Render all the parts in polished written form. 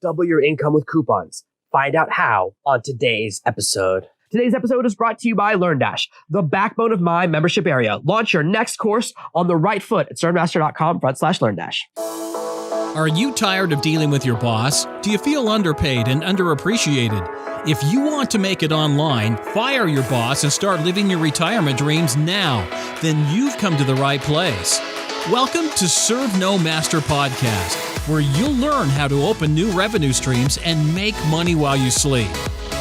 Double your income with coupons. Find out how on today's episode. Today's episode is brought to you by LearnDash, the backbone of my membership area. Launch your next course on the right foot at sternmaster.com/LearnDash. Are you tired of dealing with your boss? Do you feel underpaid and underappreciated? If you want to make it online, fire your boss and start living your retirement dreams now, then you've come to the right place. Welcome to Serve No Master Podcast, where you'll learn how to open new revenue streams and make money while you sleep.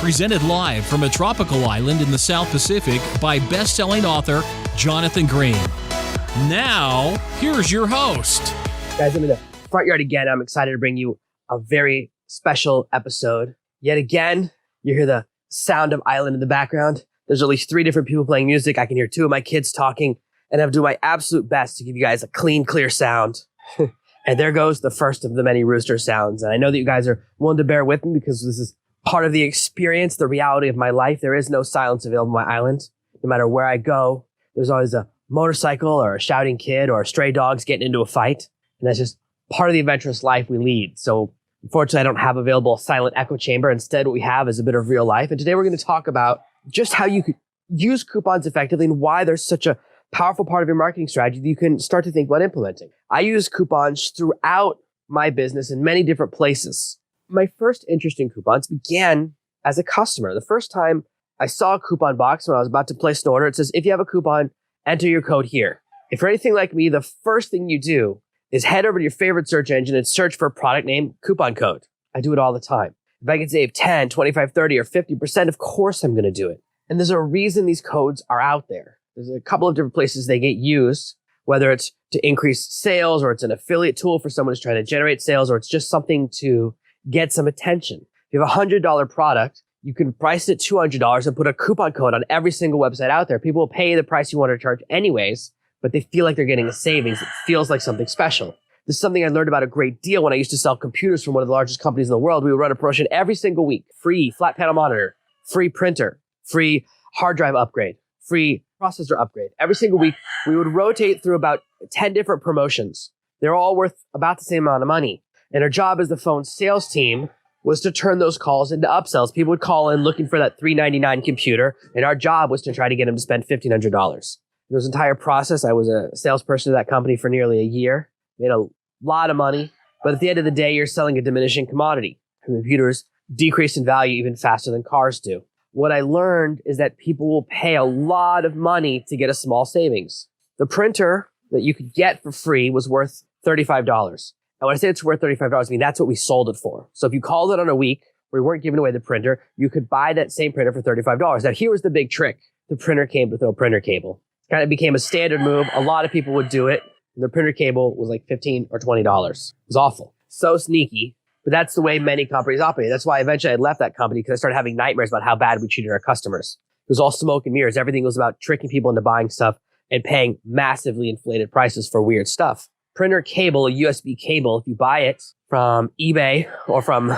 Presented live from a tropical island in the South Pacific by best-selling author Jonathan Green. Now, here's your host. Guys, I'm in the front yard again. I'm excited to bring you a very special episode. Yet again, you hear the sound of island in the background. There's at least 3 different people playing music. I can hear 2 of my kids talking, and I'm doing my absolute best to give you guys a clean, clear sound. And there goes the first of the many rooster sounds. And I know that you guys are willing to bear with me because this is part of the experience, the reality of my life. There is no silence available on my island. No matter where I go, there's always a motorcycle or a shouting kid or stray dogs getting into a fight. And that's just part of the adventurous life we lead. So unfortunately, I don't have available a silent echo chamber. Instead, what we have is a bit of real life. And today we're going to talk about just how you could use coupons effectively and why there's such a powerful part of your marketing strategy that you can start to think about implementing. I use coupons throughout my business in many different places. My first interest in coupons began as a customer. The first time I saw a coupon box when I was about to place an order, it says, if you have a coupon, enter your code here. If you're anything like me, the first thing you do is head over to your favorite search engine and search for a product name, coupon code. I do it all the time. If I can save 10, 25, 30, or 50%, of course I'm going to do it. And there's a reason these codes are out there. There's a couple of different places they get used, whether it's to increase sales or it's an affiliate tool for someone who's trying to generate sales, or it's just something to get some attention. If you have a $100 product, you can price it $200 and put a coupon code on every single website out there. People will pay the price you want to charge anyways, but they feel like they're getting a savings. It feels like something special. This is something I learned about a great deal when I used to sell computers from one of the largest companies in the world. We would run a promotion every single week. Free flat panel monitor, free printer, free hard drive upgrade, free processor upgrade. Every single week, we would rotate through about 10 different promotions. They're all worth about the same amount of money. And our job as the phone sales team was to turn those calls into upsells. People would call in looking for that $399 computer, and our job was to try to get them to spend $1,500. In this entire process, I was a salesperson at that company for nearly a year, made a lot of money, but at the end of the day, you're selling a diminishing commodity. Computers decrease in value even faster than cars do. What I learned is that people will pay a lot of money to get a small savings. The printer that you could get for free was worth $35. And when I say it's worth $35, I mean that's what we sold it for. So if you called it on a week where we weren't giving away the printer, you could buy that same printer for $35. Now here was the big trick. The printer came with no printer cable. It kind of became a standard move. A lot of people would do it. And the printer cable was like $15 or $20. It was awful. So sneaky. But that's the way many companies operate. That's why eventually I left that company, because I started having nightmares about how bad we treated our customers. It was all smoke and mirrors. Everything was about tricking people into buying stuff and paying massively inflated prices for weird stuff. Printer cable, a USB cable, if you buy it from eBay or from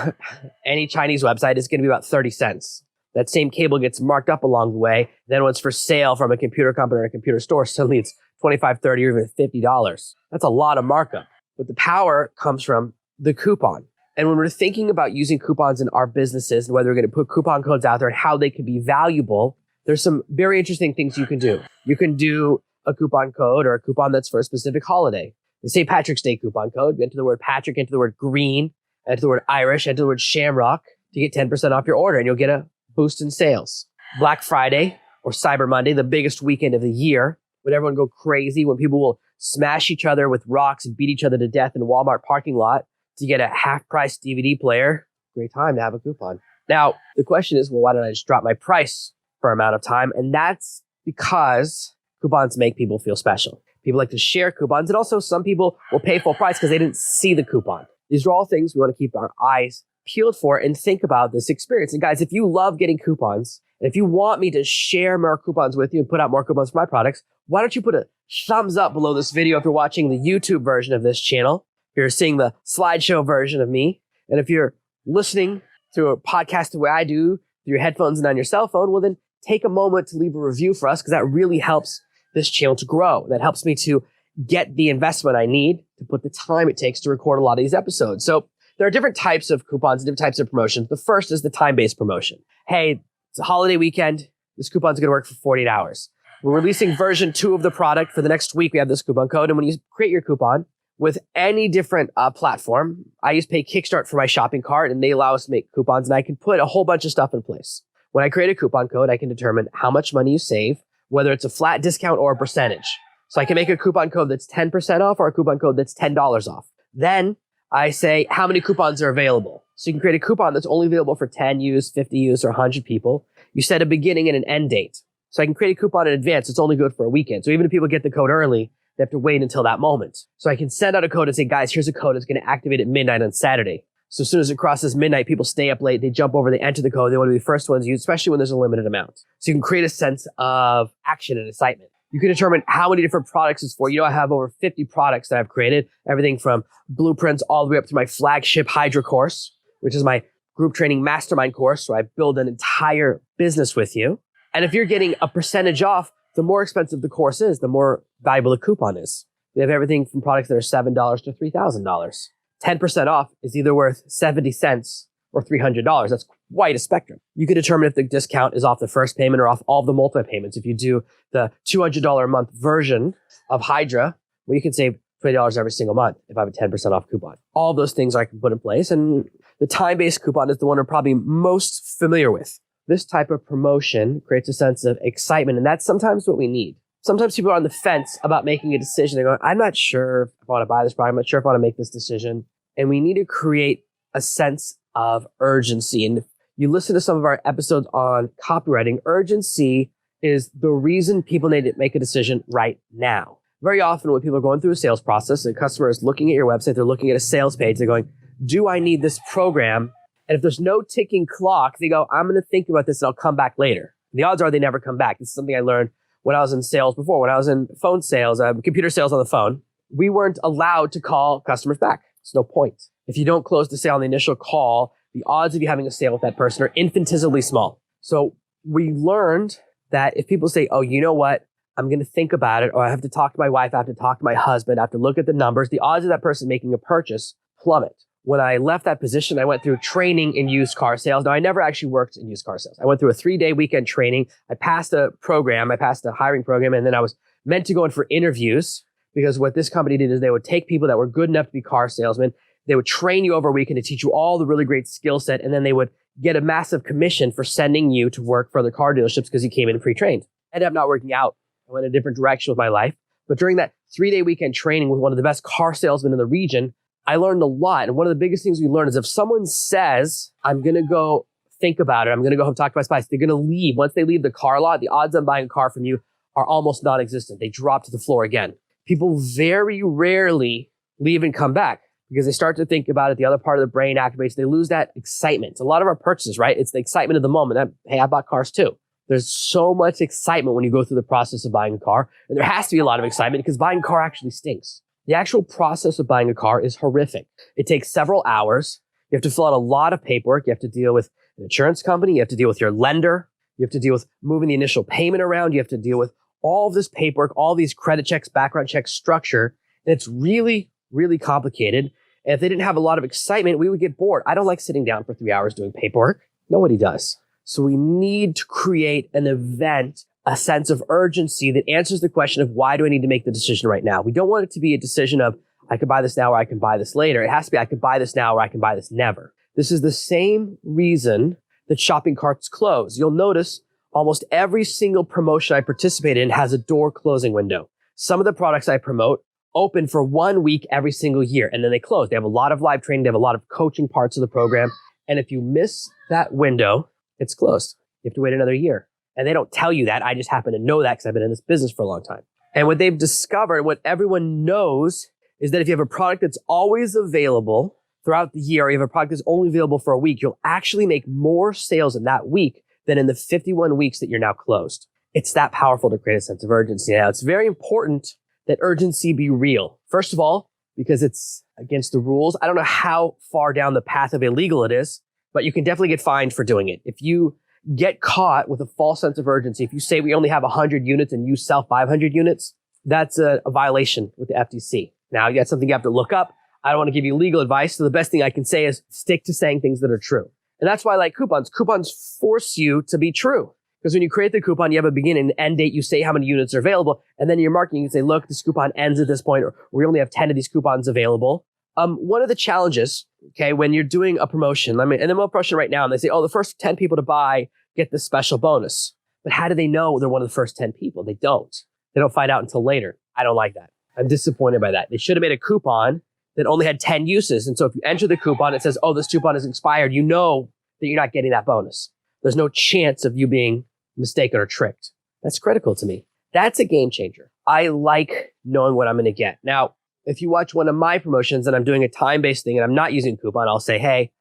any Chinese website, it's going to be about 30 cents. That same cable gets marked up along the way. Then when it's for sale from a computer company or a computer store, suddenly it's $25, $30, or even $50. That's a lot of markup. But the power comes from the coupon. And when we're thinking about using coupons in our businesses and whether we're going to put coupon codes out there and how they can be valuable, there's some very interesting things you can do. You can do a coupon code or a coupon that's for a specific holiday. The St. Patrick's Day coupon code, enter the word Patrick, enter the word green, enter the word Irish, enter the word shamrock to get 10% off your order, and you'll get a boost in sales. Black Friday or Cyber Monday, the biggest weekend of the year, when everyone go crazy, when people will smash each other with rocks and beat each other to death in a Walmart parking lot to get a half-price DVD player. Great time to have a coupon. Now, the question is, well, why don't I just drop my price for an amount of time? And that's because coupons make people feel special. People like to share coupons, and also some people will pay full price because they didn't see the coupon. These are all things we want to keep our eyes peeled for and think about this experience. And guys, if you love getting coupons, and if you want me to share more coupons with you and put out more coupons for my products, why don't you put a thumbs up below this video if you're watching the YouTube version of this channel, if you're seeing the slideshow version of me, and if you're listening to a podcast the way I do, through your headphones and on your cell phone, well then take a moment to leave a review for us, because that really helps this channel to grow. That helps me to get the investment I need to put the time it takes to record a lot of these episodes. So There are different types of coupons, different types of promotions. The first is the time-based promotion. Hey, it's a holiday weekend. This coupon's going to work for 48 hours. We're releasing version 2 of the product for the next week. We have this coupon code. And when you create your coupon with any different platform, I use Pay Kickstart for my shopping cart, and they allow us to make coupons, and I can put a whole bunch of stuff in place. When I create a coupon code, I can determine how much money you save, whether it's a flat discount or a percentage. So I can make a coupon code that's 10% off or a coupon code that's $10 off. Then I say how many coupons are available. So you can create a coupon that's only available for 10 use, 50 use, or 100 people. You set a beginning and an end date. So I can create a coupon in advance. It's only good for a weekend. So even if people get the code early, they have to wait until that moment. So I can send out a code and say, guys, here's a code that's going to activate at midnight on Saturday. So as soon as it crosses midnight, people stay up late, they jump over, they enter the code. They want to be the first ones used, especially when there's a limited amount. So you can create a sense of action and excitement. You can determine how many different products it's for. I have over 50 products that I've created, everything from blueprints all the way up to my flagship Hydra course, which is my group training mastermind course. So I build an entire business with you. And if you're getting a percentage off, the more expensive the course is, the more valuable the coupon is. We have everything from products that are $7 to $3,000. 10% off is either worth 70 cents or $300. That's quite a spectrum. You can determine if the discount is off the first payment or off all of the multi-payments. If you do the $200 a month version of Hydra, well, you can save $20 every single month if I have a 10% off coupon. All those things I can put in place. And the time-based coupon is the one I'm probably most familiar with. This type of promotion creates a sense of excitement, and that's sometimes what we need. Sometimes people are on the fence about making a decision. They're going, I'm not sure if I want to buy this product. I'm not sure if I want to make this decision. And we need to create a sense of urgency. And if you listen to some of our episodes on copywriting, urgency is the reason people need to make a decision right now. Very often when people are going through a sales process, a customer is looking at your website, they're looking at a sales page, they're going, do I need this program? And if there's no ticking clock, they go, I'm going to think about this and I'll come back later. And the odds are they never come back. This is something I learned when I was in sales before. When I was in phone sales, computer sales on the phone, we weren't allowed to call customers back. There's no point. If you don't close the sale on the initial call, the odds of you having a sale with that person are infinitesimally small. So we learned that if people say, oh, you know what? I'm going to think about it, or I have to talk to my wife, I have to talk to my husband, I have to look at the numbers, the odds of that person making a purchase plummet. When I left that position, I went through training in used car sales. Now, I never actually worked in used car sales. I went through a 3-day weekend training. I passed a hiring program, and then I was meant to go in for interviews, because what this company did is they would take people that were good enough to be car salesmen. They would train you over a weekend to teach you all the really great skill set, and then they would get a massive commission for sending you to work for other car dealerships because you came in pre-trained. Ended up not working out. I went a different direction with my life. But during that 3-day weekend training with one of the best car salesmen in the region, I learned a lot. And one of the biggest things we learned is if someone says, I'm going to go think about it, I'm going to go home talk to my spouse, they're going to leave. Once they leave the car lot, the odds on buying a car from you are almost non-existent. They drop to the floor again. People very rarely leave and come back because they start to think about it. The other part of the brain activates. They lose that excitement. A lot of our purchases, right? It's the excitement of the moment. Hey, I bought cars too. There's so much excitement when you go through the process of buying a car. And there has to be a lot of excitement because buying a car actually stinks. The actual process of buying a car is horrific. It takes several hours. You have to fill out a lot of paperwork. You have to deal with an insurance company. You have to deal with your lender. You have to deal with moving the initial payment around. You have to deal with all of this paperwork, all these credit checks, background checks, structure. And it's really, really complicated. And if they didn't have a lot of excitement, we would get bored. I don't like sitting down for 3 hours doing paperwork. Nobody does. So we need to create an event, a sense of urgency that answers the question of why do I need to make the decision right now? We don't want it to be a decision of I could buy this now or I can buy this later. It has to be I could buy this now or I can buy this never. This is the same reason that shopping carts close. You'll notice almost every single promotion I participate in has a door closing window. Some of the products I promote open for 1 week every single year and then they close. They have a lot of live training. They have a lot of coaching parts of the program. And if you miss that window, it's closed. You have to wait another year. And they don't tell you that. I just happen to know that because I've been in this business for a long time. And what they've discovered, what everyone knows, is that if you have a product that's always available throughout the year, or you have a product that's only available for a week, you'll actually make more sales in that week than in the 51 weeks that you're now closed. It's that powerful to create a sense of urgency. Now, it's very important that urgency be real. First of all, because it's against the rules. I don't know how far down the path of illegal it is, but you can definitely get fined for doing it. If you get caught with a false sense of urgency, if you say we only have 100 units and you sell 500 units, that's a violation with the FTC. Now, that's something you have to look up. I don't want to give you legal advice. So the best thing I can say is stick to saying things that are true. And that's why I like coupons. Coupons force you to be true. Because when you create the coupon, you have a beginning and end date, you say how many units are available, and then in your marketing, you say, look, this coupon ends at this point, or we only have 10 of these coupons available. One of the challenges, okay, when you're doing a promotion, and I'm a promotion right now, and they say, oh, the first 10 people to buy get this special bonus. But how do they know they're one of the first 10 people? They don't. They don't find out until later. I don't like that. I'm disappointed by that. They should have made a coupon that only had 10 uses. And so if you enter the coupon, it says, oh, this coupon is expired. You know that you're not getting that bonus. There's no chance of you being mistaken or tricked. That's critical to me. That's a game changer. I like knowing what I'm going to get. Now, if you watch one of my promotions and I'm doing a time-based thing and I'm not using a coupon, I'll say, hey,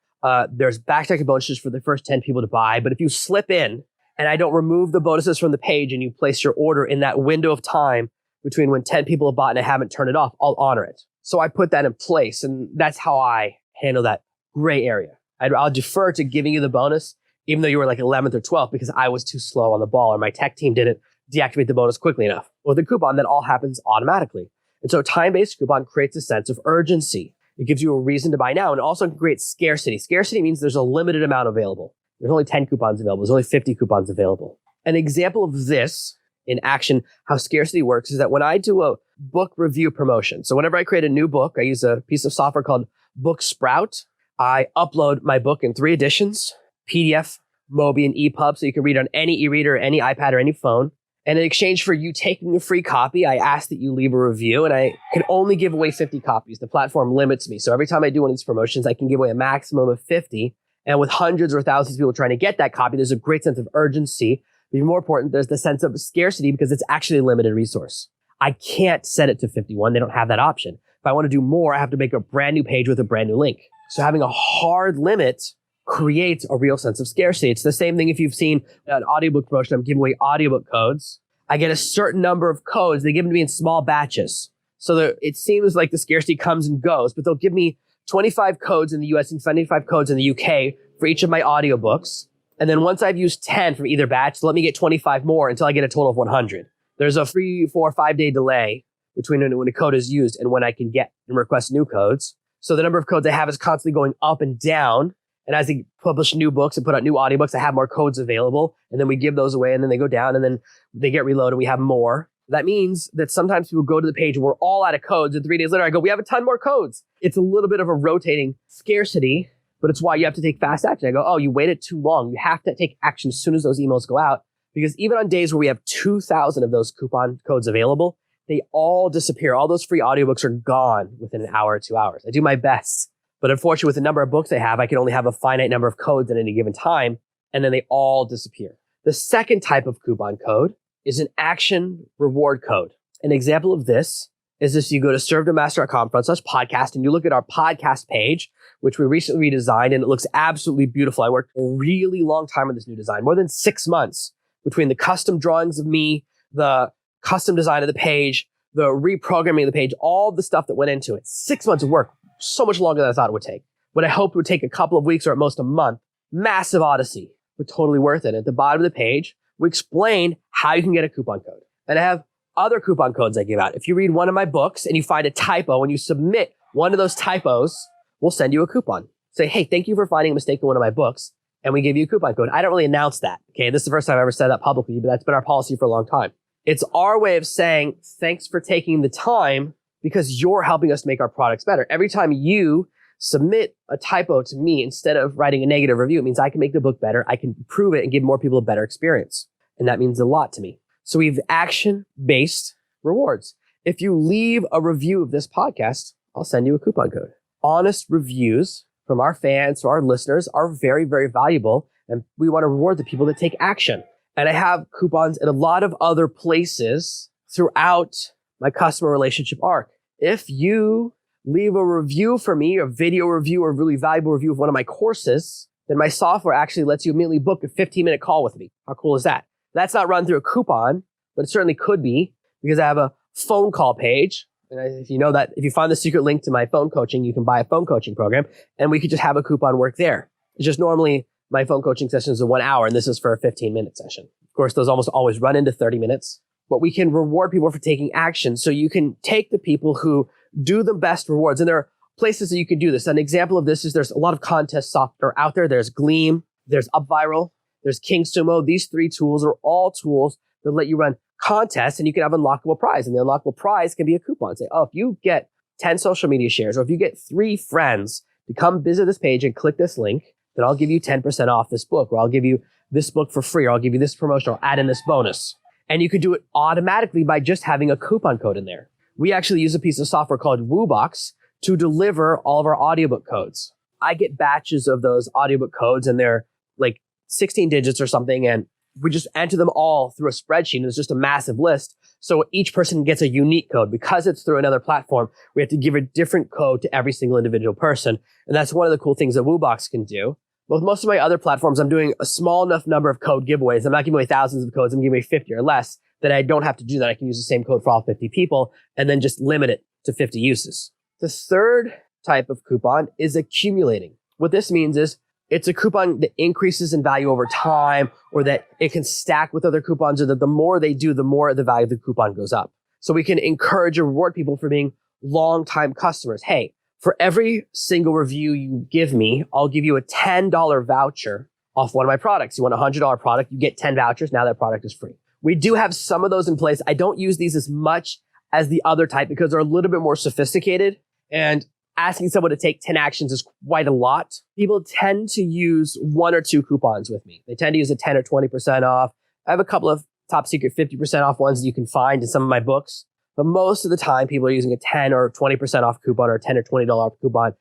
there's backstacking bonuses for the first 10 people to buy. But if you slip in and I don't remove the bonuses from the page and you place your order in that window of time between when 10 people have bought and I haven't turned it off, I'll honor it. So I put that in place, and that's how I handle that gray area. I'll defer to giving you the bonus even though you were like 11th or 12th, because I was too slow on the ball or my tech team didn't deactivate the bonus quickly enough. With a coupon, that all happens automatically. And so a time-based coupon creates a sense of urgency. It gives you a reason to buy now, and it also creates scarcity. Scarcity means there's a limited amount available. There's only 10 coupons available. There's only 50 coupons available. An example of this in action, how scarcity works, is that when I do a book review promotion, so whenever I create a new book, I use a piece of software called Book Sprout. I upload my book in 3 editions, PDF, Mobi, and EPUB, so you can read on any e-reader, any iPad, or any phone. And in exchange for you taking a free copy, I ask that you leave a review, and I can only give away 50 copies. The platform limits me. So every time I do one of these promotions, I can give away a maximum of 50. And with hundreds or thousands of people trying to get that copy, there's a great sense of urgency. But even more important, there's the sense of scarcity because it's actually a limited resource. I can't set it to 51. They don't have that option. If I want to do more, I have to make a brand new page with a brand new link. So having a hard limit creates a real sense of scarcity. It's the same thing if you've seen an audiobook promotion. I'm giving away audiobook codes. I get a certain number of codes. They give them to me in small batches. So it seems like the scarcity comes and goes, but they'll give me 25 codes in the US and 75 codes in the UK for each of my audiobooks. And then once I've used 10 from either batch, let me get 25 more until I get a total of 100. There's a 3, 4, 5 day delay between when a code is used and when I can get and request new codes. So the number of codes I have is constantly going up and down. And as they publish new books and put out new audiobooks, I have more codes available. And then we give those away and then they go down and then they get reloaded and we have more. That means that sometimes people go to the page and we're all out of codes. And 3 days later, I go, we have a ton more codes. It's a little bit of a rotating scarcity, but it's why you have to take fast action. I go, oh, you waited too long. You have to take action as soon as those emails go out. Because even on days where we have 2,000 of those coupon codes available, they all disappear. All those free audiobooks are gone within an hour or 2 hours. I do my best. But unfortunately, with the number of books I have, I can only have a finite number of codes at any given time, and then they all disappear. The second type of coupon code is an action reward code. An example of this is if you go to servetomaster.com/podcast and you look at our podcast page, which we recently redesigned, and it looks absolutely beautiful. I worked a really long time on this new design, more than 6 months, between the custom drawings of me, the custom design of the page, the reprogramming of the page, all the stuff that went into it. 6 months of work. So much longer than I thought it would take. What I hoped would take a couple of weeks or at most a month. Massive odyssey, but totally worth it. At the bottom of the page, we explain how you can get a coupon code. And I have other coupon codes I give out. If you read one of my books and you find a typo and you submit one of those typos, we'll send you a coupon. Say, hey, thank you for finding a mistake in one of my books. And we give you a coupon code. I don't really announce that. Okay, this is the first time I've ever said that publicly, but that's been our policy for a long time. It's our way of saying, thanks for taking the time because you're helping us make our products better. Every time you submit a typo to me instead of writing a negative review, it means I can make the book better. I can improve it and give more people a better experience. And that means a lot to me. So we have action-based rewards. If you leave a review of this podcast, I'll send you a coupon code. Honest reviews from our fans, so our listeners, are very, very valuable. And we want to reward the people that take action. And I have coupons in a lot of other places throughout my customer relationship arc. If you leave a review for me, a video review or a really valuable review of one of my courses, then my software actually lets you immediately book a 15-minute call with me. How cool is that? That's not run through a coupon, but it certainly could be because I have a phone call page. And if you know that, if you find the secret link to my phone coaching, you can buy a phone coaching program and we could just have a coupon work there. It's just normally my phone coaching sessions are 1 hour and this is for a 15-minute session. Of course, those almost always run into 30 minutes. But we can reward people for taking action. So you can take the people who do the best rewards. And there are places that you can do this. An example of this is there's a lot of contest software out there. There's Gleam, there's UpViral, there's King Sumo. These 3 tools are all tools that let you run contests and you can have unlockable prize. And the unlockable prize can be a coupon. Say, oh, if you get 10 social media shares or if you get 3 friends to come visit this page and click this link, then I'll give you 10% off this book, or I'll give you this book for free, or I'll give you this promotion, or add in this bonus. And you can do it automatically by just having a coupon code in there. We actually use a piece of software called TOOLBOX to deliver all of our audiobook codes. I get batches of those audiobook codes and they're like 16 digits or something. And we just enter them all through a spreadsheet. And it's just a massive list. So each person gets a unique code. Because it's through another platform, we have to give a different code to every single individual person. And that's one of the cool things that TOOLBOX can do. With most of my other platforms, I'm doing a small enough number of code giveaways. I'm not giving away thousands of codes. I'm giving away 50 or less that I don't have to do that. I can use the same code for all 50 people and then just limit it to 50 uses. The third type of coupon is accumulating. What this means is it's a coupon that increases in value over time, or that it can stack with other coupons, or that the more they do, the more the value of the coupon goes up. So we can encourage and reward people for being long-time customers. Hey, for every single review you give me, I'll give you a $10 voucher off one of my products. You want a $100 product, you get 10 vouchers. Now that product is free. We do have some of those in place. I don't use these as much as the other type because they're a little bit more sophisticated, and asking someone to take 10 actions is quite a lot. People tend to use 1 or 2 coupons with me. They tend to use a 10 or 20% off. I have a couple of top secret 50% off ones that you can find in some of my books. But most of the time, people are using a 10 or 20% off coupon or a $10 or $20 coupon,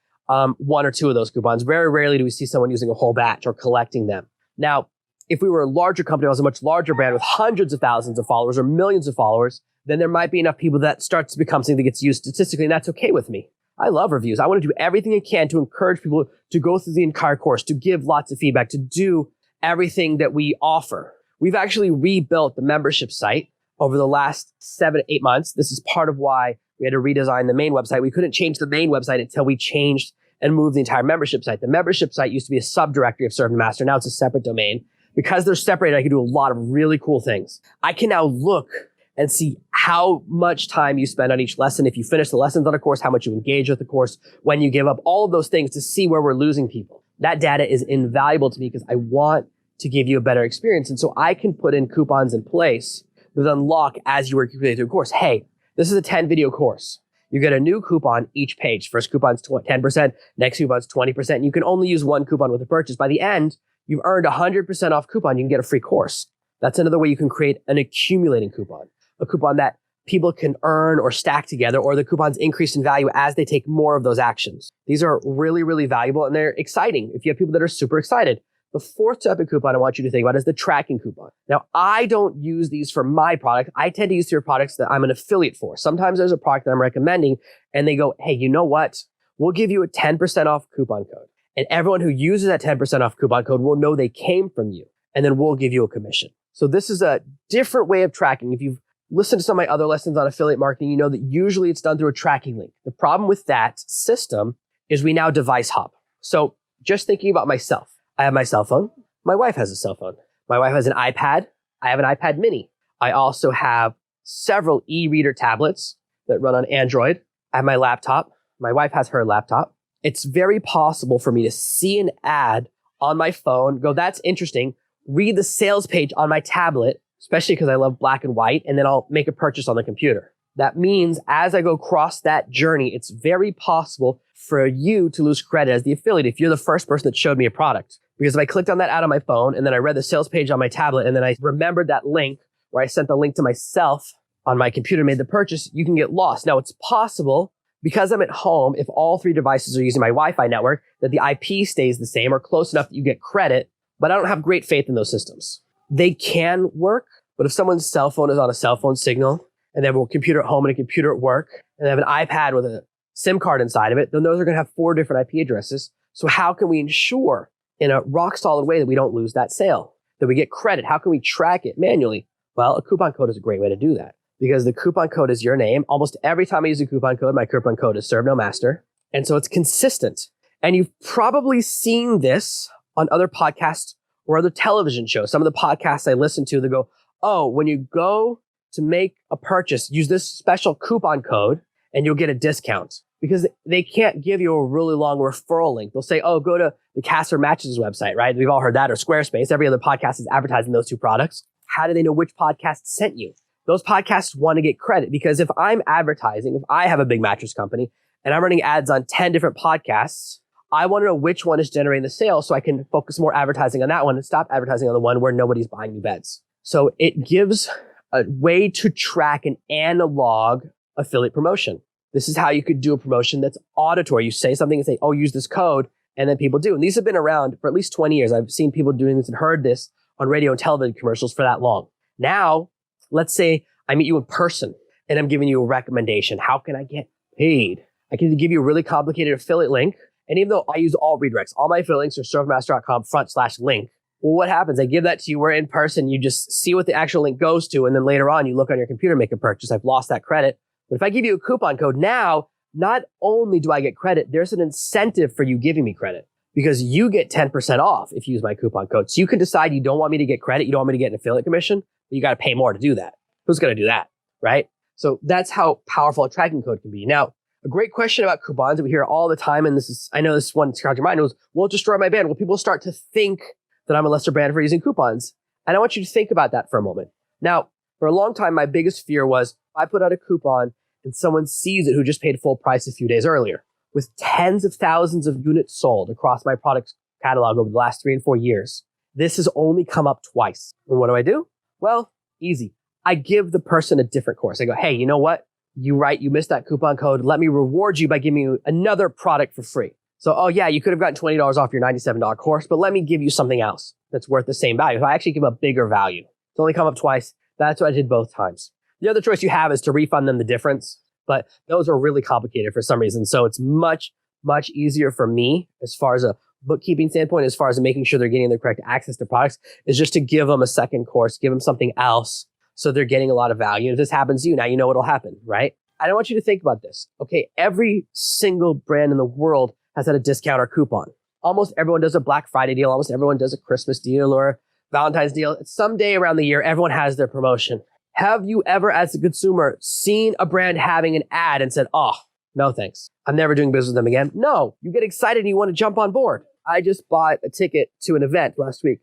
1 or 2 of those coupons. Very rarely do we see someone using a whole batch or collecting them. Now, if we were a larger company, I was a much larger brand with hundreds of thousands of followers or millions of followers, then there might be enough people that starts to become something that gets used statistically, and that's okay with me. I love reviews. I want to do everything I can to encourage people to go through the entire course, to give lots of feedback, to do everything that we offer. We've actually rebuilt the membership site over the last 7 to 8 months. This is part of why we had to redesign the main website. We couldn't change the main website until we changed and moved the entire membership site. The membership site used to be a subdirectory of Serve and Master. Now it's a separate domain. Because they're separated, I can do a lot of really cool things. I can now look and see how much time you spend on each lesson. If you finish the lessons on a course, how much you engage with the course, when you give up, all of those things to see where we're losing people. That data is invaluable to me because I want to give you a better experience. And so I can put in coupons in place that unlock as you work your way through a course. Hey, this is a 10 video course. You get a new coupon each page. First coupon's 10%, next coupon's 20%. And you can only use 1 coupon with a purchase. By the end, you've earned 100% off coupon. You can get a free course. That's another way you can create an accumulating coupon, a coupon that people can earn or stack together, or the coupons increase in value as they take more of those actions. These are really, really valuable and they're exciting if you have people that are super excited. The fourth type of coupon I want you to think about is the tracking coupon. Now, I don't use these for my product. I tend to use your products that I'm an affiliate for. Sometimes there's a product that I'm recommending and they go, hey, you know what? We'll give you a 10% off coupon code. And everyone who uses that 10% off coupon code will know they came from you. And then we'll give you a commission. So this is a different way of tracking. If you've listened to some of my other lessons on affiliate marketing, you know that usually it's done through a tracking link. The problem with that system is we now device hop. So just thinking about myself, I have my cell phone. My wife has a cell phone. My wife has an iPad. I have an iPad mini. I also have several e-reader tablets that run on Android. I have my laptop. My wife has her laptop. It's very possible for me to see an ad on my phone, go, that's interesting, read the sales page on my tablet, especially because I love black and white, and then I'll make a purchase on the computer. That means as I go across that journey, it's very possible for you to lose credit as the affiliate if you're the first person that showed me a product. Because if I clicked on that ad on my phone and then I read the sales page on my tablet and then I remembered that link where I sent the link to myself on my computer and made the purchase, you can get lost. Now it's possible because I'm at home, if all 3 devices are using my Wi-Fi network, that the IP stays the same or close enough that you get credit, but I don't have great faith in those systems. They can work, but if someone's cell phone is on a cell phone signal and they have a computer at home and a computer at work and they have an iPad with a SIM card inside of it, then those are going to have 4 different IP addresses. So how can we ensure in a rock solid way that we don't lose that sale, that we get credit? How can we track it manually? Well, a coupon code is a great way to do that because the coupon code is your name. Almost every time I use a coupon code, my coupon code is Serve No Master. And so it's consistent. And you've probably seen this on other podcasts or other television shows. Some of the podcasts I listen to, they go, oh, when you go to make a purchase, use this special coupon code and you'll get a discount. because they can't give you a really long referral link. They'll say, oh, go to the Casper Matches website, right? We've all heard that, or Squarespace. Every other podcast is advertising those two products. How do they know which podcast sent you? Those podcasts want to get credit, because if I'm advertising, if I have a big mattress company and I'm running ads on 10 different podcasts, I want to know which one is generating the sales so I can focus more advertising on that one and stop advertising on the one where nobody's buying new beds. So it gives a way to track an analog affiliate promotion. This is how you could do a promotion that's auditory. You say something and say, oh, use this code, and then people do. And these have been around for at least 20 years. I've seen people doing this and heard this on radio and television commercials for that long. Now, let's say I meet you in person and I'm giving you a recommendation. How can I get paid? I can give you a really complicated affiliate link. And even though I use all redirects, all my affiliate links are servemaster.com/link. Well, what happens? I give that to you. We're in person. You just see what the actual link goes to. And then later on, you look on your computer, make a purchase. I've lost that credit. But if I give you a coupon code now, not only do I get credit, there's an incentive for you giving me credit, because you get 10% off if you use my coupon code. So you can decide you don't want me to get credit. You don't want me to get an affiliate commission, but you got to pay more to do that. Who's going to do that? Right? So that's how powerful a tracking code can be. Now, a great question about coupons that we hear all the time, and I know this one scratch your mind, was, will it destroy my brand? Will people start to think that I'm a lesser brand for using coupons? And I want you to think about that for a moment. Now, for a long time, my biggest fear was I put out a coupon and someone sees it who just paid full price a few days earlier. With tens of thousands of units sold across my product catalog over the last 3 and 4 years, this has only come up twice. And what do? Well, easy. I give the person a different course. I go, hey, you know what? You missed that coupon code. Let me reward you by giving you another product for free. So, oh yeah, you could have gotten $20 off your $97 course, but let me give you something else that's worth the same value. So I actually give a bigger value. It's only come up twice. That's what I did both times. The other choice you have is to refund them the difference, but those are really complicated for some reason. So it's much, much easier for me as far as a bookkeeping standpoint, as far as making sure they're getting the correct access to products, is just to give them a second course, give them something else so they're getting a lot of value. And if this happens to you, now you know what'll happen, right? I don't want you to think about this. Okay, every single brand in the world has had a discount or coupon. Almost everyone does a Black Friday deal. Almost everyone does a Christmas deal or Valentine's deal. Someday around the year, everyone has their promotion. Have you ever, as a consumer, seen a brand having an ad and said, oh, no thanks, I'm never doing business with them again? No, you get excited and you want to jump on board. I just bought a ticket to an event last week.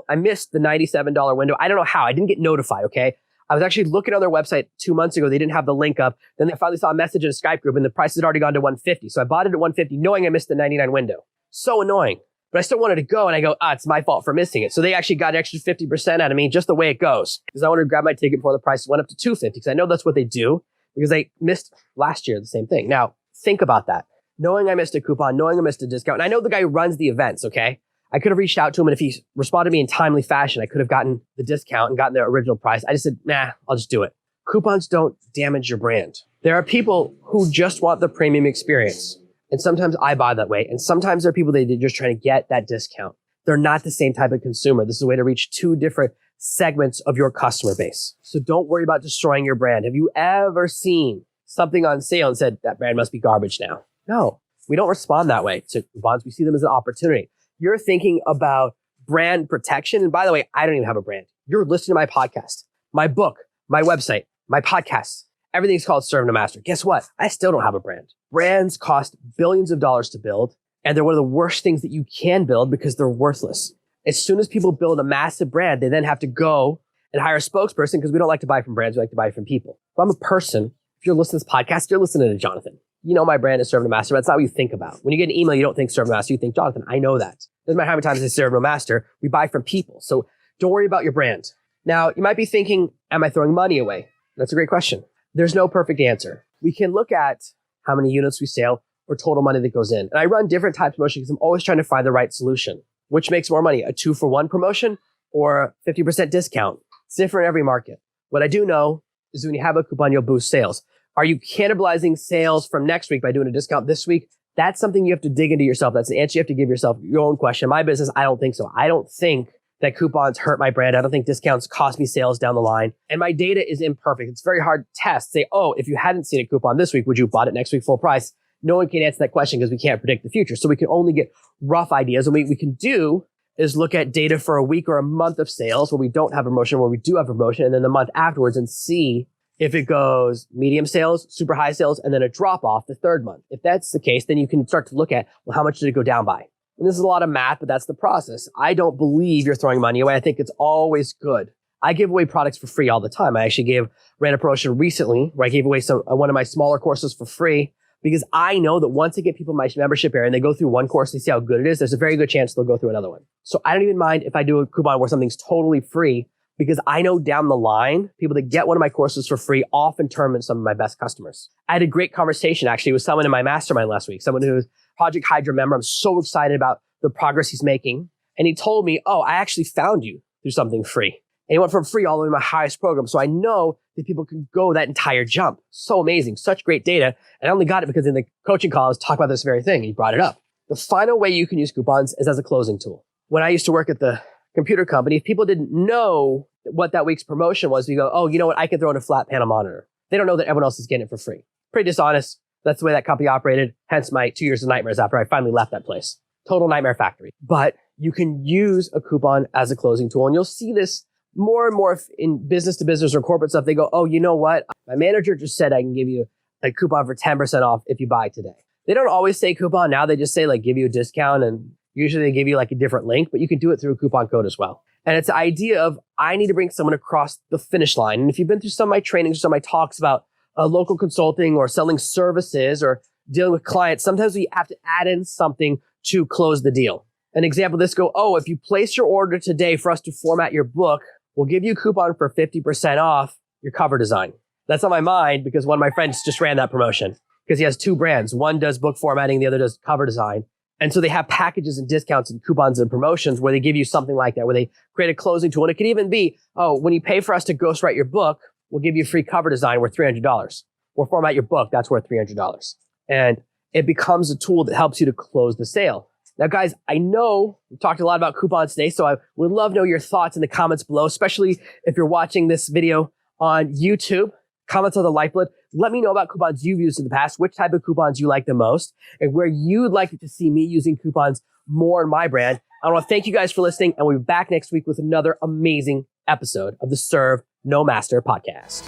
I missed the $97 window. I don't know how. I didn't get notified, okay? I was actually looking on their website 2 months ago. They didn't have the link up. Then I finally saw a message in a Skype group and the price had already gone to $150. So I bought it at $150 knowing I missed the $99 window. So annoying. But I still wanted to go and I go, it's my fault for missing it. So they actually got an extra 50% out of me just the way it goes. Because I wanted to grab my ticket before the price went up to $250 because I know that's what they do because I missed last year the same thing. Now, think about that. Knowing I missed a coupon, knowing I missed a discount. And I know the guy who runs the events, okay? I could have reached out to him and if he responded to me in timely fashion, I could have gotten the discount and gotten the original price. I just said, nah, I'll just do it. Coupons don't damage your brand. There are people who just want the premium experience. And sometimes I buy that way. And sometimes there are people that are just trying to get that discount. They're not the same type of consumer. This is a way to reach two different segments of your customer base. So don't worry about destroying your brand. Have you ever seen something on sale and said, that brand must be garbage now? No, we don't respond that way to coupons. We see them as an opportunity. You're thinking about brand protection. And by the way, I don't even have a brand. You're listening to my podcast, my book, my website, my podcast. Everything's called Serve No Master. Guess what? I still don't have a brand. Brands cost billions of dollars to build, and they're one of the worst things that you can build because they're worthless. As soon as people build a massive brand, they then have to go and hire a spokesperson because we don't like to buy from brands. We like to buy from people. If I'm a person, if you're listening to this podcast, you're listening to Jonathan. You know my brand is Serve No Master, but that's not what you think about. When you get an email, you don't think Serve No Master, you think Jonathan. I know that. Doesn't matter how many times I say Serve No Master, we buy from people. So don't worry about your brand. Now, you might be thinking, am I throwing money away? That's a great question. There's no perfect answer. We can look at how many units we sell or total money that goes in. And I run different types of promotions because I'm always trying to find the right solution. Which makes more money, a 2-for-1 promotion or 50% discount? It's different in every market. What I do know is when you have a coupon, you'll boost sales. Are you cannibalizing sales from next week by doing a discount this week? That's something you have to dig into yourself. That's an answer you have to give yourself, your own question. My business, I don't think so. I don't think that coupons hurt my brand. I don't think discounts cost me sales down the line. And my data is imperfect. It's very hard to test. Say, oh, if you hadn't seen a coupon this week, would you have bought it next week full price? No one can answer that question because we can't predict the future. So we can only get rough ideas. And what we can do is look at data for a week or a month of sales where we don't have a promotion, where we do have a promotion, and then the month afterwards and see If it goes medium sales, super high sales, and then a drop off the third month. If that's the case, then you can start to look at, well, how much did it go down by? And this is a lot of math, but that's the process. I don't believe you're throwing money away. I think it's always good. I give away products for free all the time. I actually ran a promotion recently where I gave away one of my smaller courses for free because I know that once I get people in my membership area and they go through one course, they see how good it is, there's a very good chance they'll go through another one. So I don't even mind if I do a coupon where something's totally free because I know down the line, people that get one of my courses for free often turn into some of my best customers. I had a great conversation actually with someone in my mastermind last week, someone who's Project Hydra member. I'm so excited about the progress he's making. And he told me, oh, I actually found you through something free. And he went from free all the way to my highest program. So I know that people can go that entire jump. So amazing. Such great data. And I only got it because in the coaching call, I was talking about this very thing. He brought it up. The final way you can use coupons is as a closing tool. When I used to work at the computer company, if people didn't know what that week's promotion was, we go, oh, you know what? I can throw in a flat panel monitor. They don't know that everyone else is getting it for free. Pretty dishonest. That's the way that company operated. Hence my 2 years of nightmares after I finally left that place. Total nightmare factory. But you can use a coupon as a closing tool. And you'll see this more and more in business to business or corporate stuff. They go, oh, you know what? My manager just said I can give you a coupon for 10% off if you buy today. They don't always say coupon. Now they just say give you a discount. And usually they give you a different link, but you can do it through a coupon code as well. And it's the idea of I need to bring someone across the finish line. And if you've been through some of my trainings, some of my talks about local consulting or selling services or dealing with clients, sometimes we have to add in something to close the deal. An example of this if you place your order today for us to format your book, we'll give you a coupon for 50% off your cover design. That's on my mind because one of my friends just ran that promotion because he has two brands. One does book formatting, the other does cover design. And so they have packages and discounts and coupons and promotions where they give you something like that, where they create a closing tool. And it could even be, when you pay for us to ghostwrite your book, we'll give you a free cover design worth $300. We'll format your book, that's worth $300. And it becomes a tool that helps you to close the sale. Now, guys, I know we talked a lot about coupons today, so I would love to know your thoughts in the comments below, especially if you're watching this video on YouTube. Comments on the lifeblood. Let me know about coupons you've used in the past, which type of coupons you like the most, and where you'd like to see me using coupons more in my brand. I want to thank you guys for listening, and we'll be back next week with another amazing episode of the Serve No Master podcast.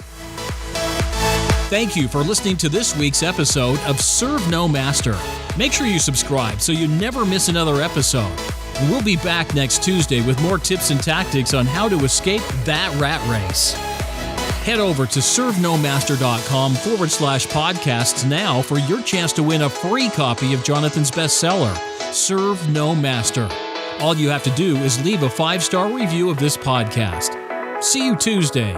Thank you for listening to this week's episode of Serve No Master. Make sure you subscribe so you never miss another episode. And we'll be back next Tuesday with more tips and tactics on how to escape that rat race. Head over to servenomaster.com/podcasts now for your chance to win a free copy of Jonathan's bestseller, Serve No Master. All you have to do is leave a 5-star review of this podcast. See you Tuesday.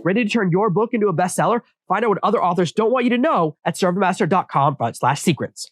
Ready to turn your book into a bestseller? Find out what other authors don't want you to know at servenomaster.com/secrets.